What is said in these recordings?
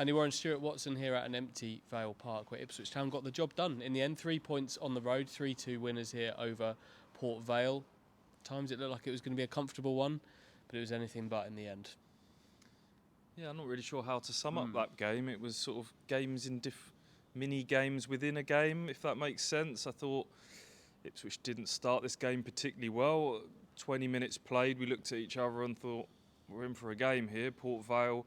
Andy Warren and Stuart Watson here at an empty Vale Park where Ipswich Town got the job done. In the end, 3 points on the road, 3-2 winners here over Port Vale. At times it looked like it was going to be a comfortable one, but it was anything but in the end. Yeah, I'm not really sure how to sum up that game. It was sort of games in mini games within a game, if that makes sense. I thought Ipswich didn't start this game particularly well. 20 minutes played, we looked at each other and thought, we're in for a game here. Port Vale,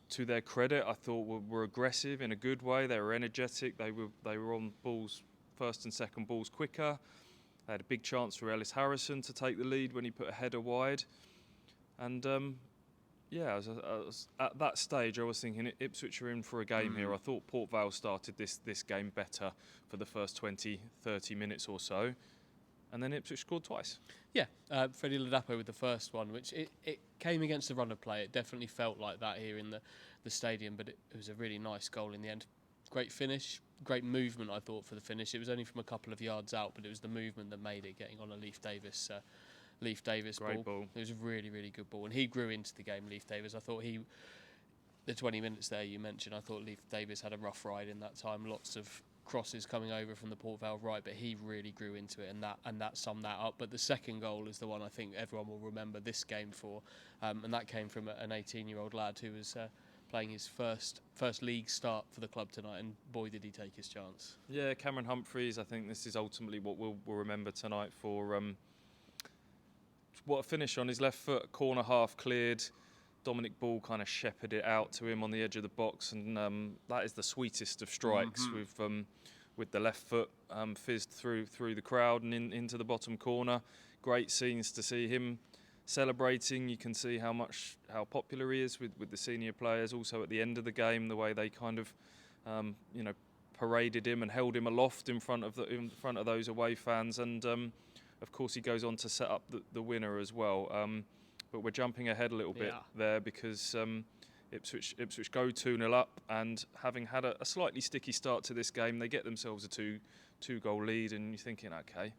to their credit, I thought were aggressive in a good way. They were energetic. They were on balls, first and second balls quicker. They had a big chance for Ellis Harrison to take the lead when he put a header wide. And I was at that stage, I was thinking Ipswich are in for a game here. I thought Port Vale started this game better for the first 20, 30 minutes or so. And then Ipswich scored twice. Yeah, Freddie Ladapo with the first one, which it came against the run of play. It definitely felt like that here in the stadium, but it was a really nice goal in the end. Great finish, great movement, I thought, for the finish. It was only from a couple of yards out, but it was the movement that made it, getting on a Leif Davis Great ball. It was a really, really good ball, and he grew into the game, Leif Davis. I thought the 20 minutes there you mentioned, I thought Leif Davis had a rough ride in that time. Lots of crosses coming over from the Port Vale right, but he really grew into it, and that summed that up. But the second goal is the one I think everyone will remember this game for, and that came from an 18-year-old lad who was playing his first league start for the club tonight, and boy did he take his chance. Yeah, Cameron Humphries, I think this is ultimately what we'll remember tonight for what a finish on his left foot, corner half cleared. Dominic Ball kind of shepherded it out to him on the edge of the box, and that is the sweetest of strikes with the left foot fizzed through the crowd and into the bottom corner. Great scenes to see him celebrating. You can see how popular he is with the senior players. Also at the end of the game, the way they kind of paraded him and held him aloft in front of those away fans, and of course he goes on to set up the winner as well. But we're jumping ahead a little bit there because Ipswich go 2-0 up, and having had a slightly sticky start to this game, they get themselves a two-goal lead, and you're thinking, okay,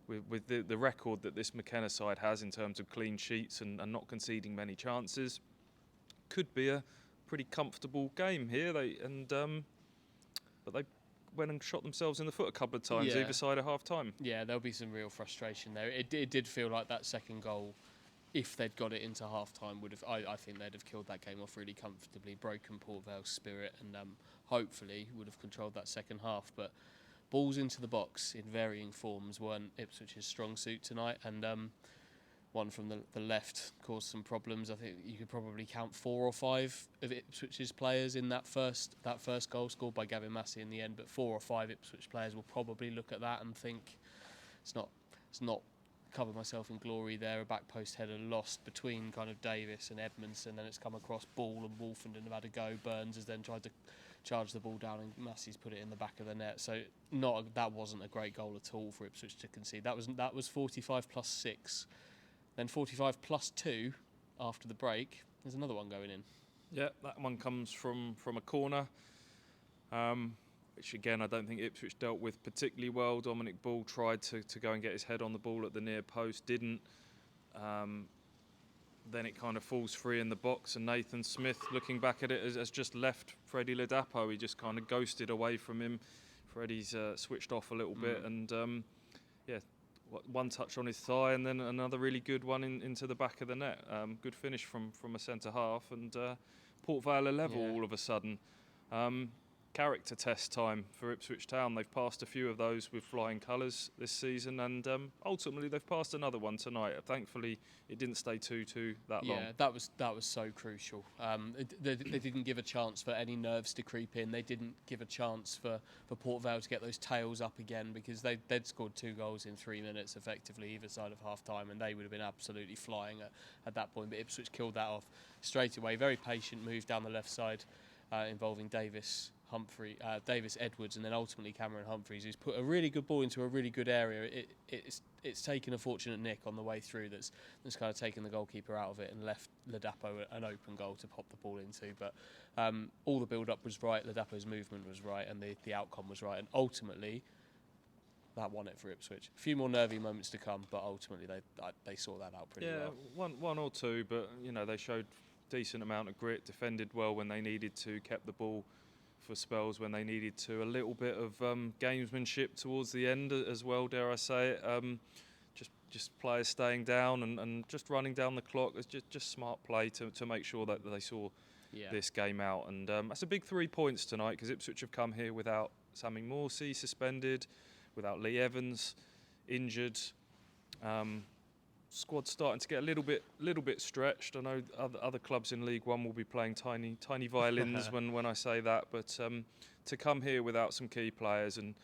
with the record that this McKenna side has in terms of clean sheets and not conceding many chances, could be a pretty comfortable game here. But they went and shot themselves in the foot a couple of times either side at half time. Yeah, there'll be some real frustration there. It did feel like that second goal, if they'd got it into half-time, I think they'd have killed that game off really comfortably, broken Port Vale's spirit, and hopefully would have controlled that second half. But balls into the box in varying forms weren't Ipswich's strong suit tonight, and one from the left caused some problems. I think you could probably count 4 or 5 of Ipswich's players in that first goal scored by Gavin Massey in the end, but 4 or 5 Ipswich players will probably look at that and think it's not cover myself in glory there. A back post header lost between kind of Davis and Edmondson, then it's come across Ball and Wolfenden have had a go. Burns has then tried to charge the ball down, and Massey's put it in the back of the net. So that wasn't a great goal at all for Ipswich to concede. That was 45 plus 6, then 45 plus 2 after the break. There's another one going in. Yeah, that one comes from a corner. Which again I don't think Ipswich dealt with particularly well. Dominic Ball tried to go and get his head on the ball at the near post, didn't. Then it kind of falls free in the box, and Nathan Smith, looking back at it, has just left Freddie Ladapo. He just kind of ghosted away from him. Freddie's switched off a little bit, and one touch on his thigh, and then another really good one into the back of the net. Good finish from a centre half, and Port Vale level all of a sudden. Character test time for Ipswich Town. They've passed a few of those with flying colours this season, and ultimately they've passed another one tonight. Thankfully, it didn't stay 2-2 that long. Yeah, that was so crucial. They didn't give a chance for any nerves to creep in. They didn't give a chance for Port Vale to get those tails up again, because they'd scored 2 goals in 3 minutes effectively either side of half time, and they would have been absolutely flying at that point. But Ipswich killed that off straight away. Very patient move down the left side, involving Davis Edwards, and then ultimately Cameron Humphries, who's put a really good ball into a really good area. It's taken a fortunate nick on the way through that's kind of taken the goalkeeper out of it and left Ladapo an open goal to pop the ball into. But all the build-up was right, Ladapo's movement was right, and the outcome was right, and ultimately that won it for Ipswich. A few more nervy moments to come, but ultimately they saw that out pretty well. Yeah, one or two, but they showed decent amount of grit, defended well when they needed to, kept the ball for spells when they needed to. A little bit of gamesmanship towards the end as well, dare I say it. Just players staying down and just running down the clock. It's just smart play to make sure that they saw this game out. And that's a big 3 points tonight, because Ipswich have come here without Sammy Morsey suspended, without Lee Evans injured. Squad's starting to get a little bit stretched. I know other clubs in League One will be playing tiny violins when I say that, but to come here without some key players and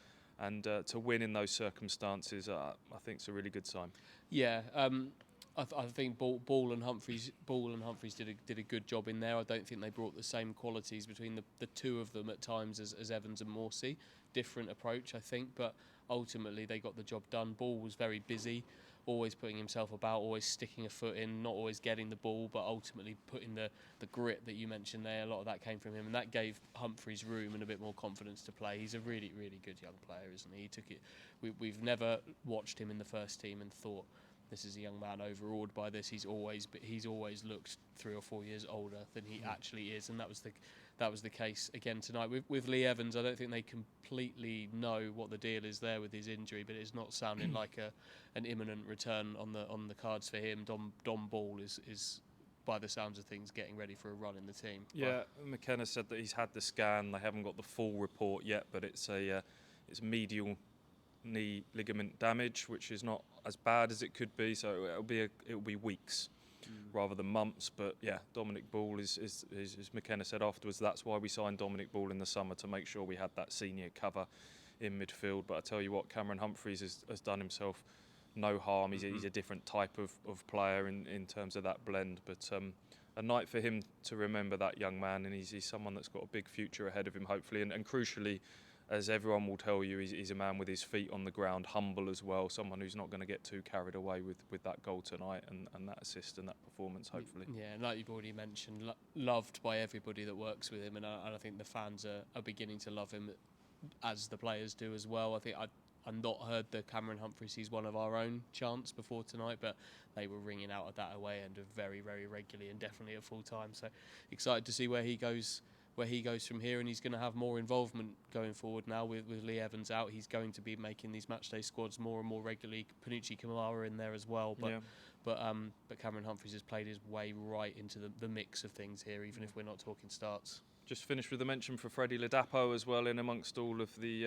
to win in those circumstances, I think it's a really good sign. Yeah, I think Ball and Humphries did a good job in there. I don't think they brought the same qualities between the two of them at times as Evans and Morsey. Different approach, I think, but ultimately they got the job done. Ball was very busy, always putting himself about, always sticking a foot in, not always getting the ball, but ultimately putting the grit that you mentioned there. A lot of that came from him, and that gave Humphries room and a bit more confidence to play. He's a really, really good young player, isn't he? He took it. We've never watched him in the first team and thought, this is a young man overawed by this. He's always looked 3 or 4 years older than he actually is, and that was the case again tonight with Lee Evans. I don't think they completely know what the deal is there with his injury, but it's not sounding like an imminent return on the cards for him. Dom Ball is by the sounds of things getting ready for a run in the team. Yeah, McKenna said that he's had the scan. They haven't got the full report yet, but it's medial knee ligament damage, which is not as bad as it could be. So it'll be weeks rather than months. But yeah, Dominic Ball is as McKenna said afterwards, that's why we signed Dominic Ball in the summer, to make sure we had that senior cover in midfield. But I tell you what, Cameron Humphries has done himself no harm. He's a different type of player in terms of that blend. But a night for him to remember, that young man, and he's someone that's got a big future ahead of him, hopefully. And crucially, as everyone will tell you, he's a man with his feet on the ground, humble as well, someone who's not going to get too carried away with that goal tonight and that assist and that performance, hopefully. Yeah, and like you've already mentioned, loved by everybody that works with him, and I think the fans are beginning to love him, as the players do as well. I think I've not heard the Cameron Humphries, he's one of our own chants before tonight, but they were ringing out at that away end very, very regularly and definitely at full time. So excited to see where he goes from here, and he's going to have more involvement going forward now with Lee Evans out. He's going to be making these matchday squads more and more regularly. Panucci Kamara in there as well, but Cameron Humphries has played his way right into the mix of things here, even if we're not talking starts. Just finished with a mention for Freddie Ladapo as well, in amongst all of the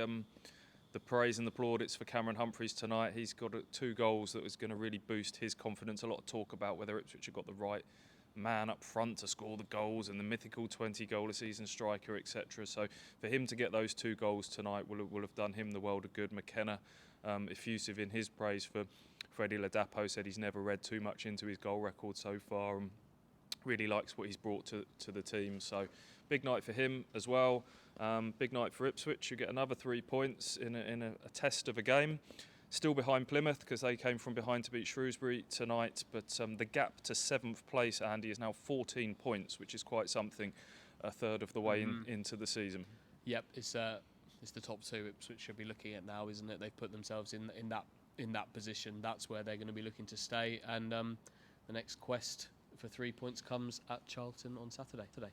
praise and the plaudits for Cameron Humphries tonight. He's got 2 goals that was going to really boost his confidence. A lot of talk about whether Ipswich have got the right man up front to score the goals and the mythical 20-goal-a-season striker, etc. So for him to get those 2 goals tonight will have done him the world of good. McKenna, effusive in his praise for Freddie Ladapo, said he's never read too much into his goal record so far and really likes what he's brought to the team. So big night for him as well. Big night for Ipswich, who get another 3 points in a test of a game. Still behind Plymouth, because they came from behind to beat Shrewsbury tonight. But the gap to 7th place, Andy, is now 14 points, which is quite something, a third of the way into the season. Yep, it's the top 2 Ipswich should be looking at now, isn't it? They've put themselves in that position. That's where they're going to be looking to stay. And the next quest for 3 points comes at Charlton on Saturday.